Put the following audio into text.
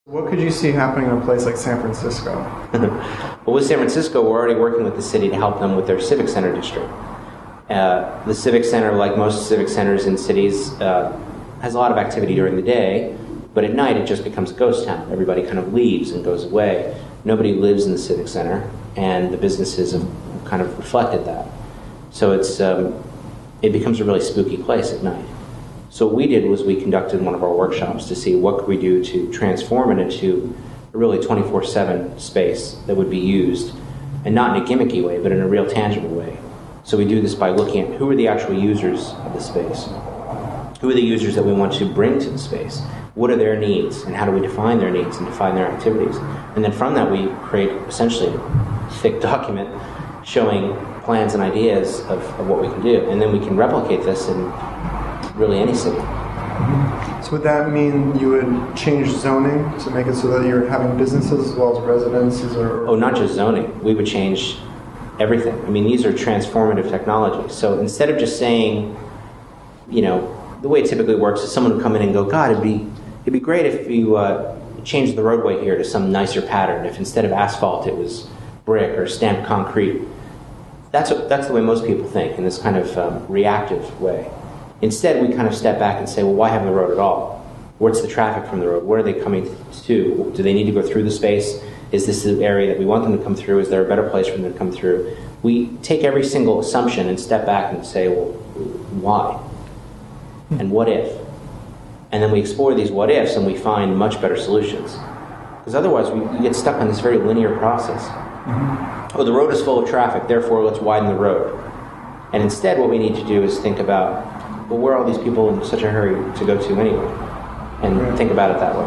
What could you see happening in a place like San Francisco? Well, with San Francisco, we're already working with the city to help them with their Civic Center district. The Civic Center, like most civic centers in cities, has a lot of activity during the day, but at night it just becomes a ghost town. Everybody kind of leaves and goes away. Nobody lives in the Civic Center, and the businesses have kind of reflected that. So it becomes a really spooky place at night. So what we did was we conducted one of our workshops to see what could we do to transform it into a really 24/7 space that would be used, and not in a gimmicky way, but in a real tangible way. So we do this by looking at who are the actual users of the space. Who are the users that we want to bring to the space? What are their needs, and how do we define their needs and define their activities? And then from that we create essentially a thick document showing plans and ideas of what we can do. And then we can replicate this in really any city. So would that mean you would change zoning to make it so that you're having businesses as well as residences? Oh, not just zoning. We would change everything. I mean, these are transformative technologies. So instead of just saying, you know, the way it typically works is someone would come in and go, God, it'd be great if you changed the roadway here to some nicer pattern. If instead of asphalt it was brick or stamped concrete. That's the way most people think, in this kind of reactive way. Instead, we kind of step back and say, well, why have the road at all? What's the traffic from the road? Where are they coming to? Do they need to go through the space? Is this the area that we want them to come through? Is there a better place for them to come through? We take every single assumption and step back and say, well, why? And what if? And then we explore these what ifs and we find much better solutions. Because otherwise we get stuck on this very linear process. Oh, the road is full of traffic, therefore let's widen the road. And instead what we need to do is think about, well, where are all these people in such a hurry to go to anyway? And think about it that way.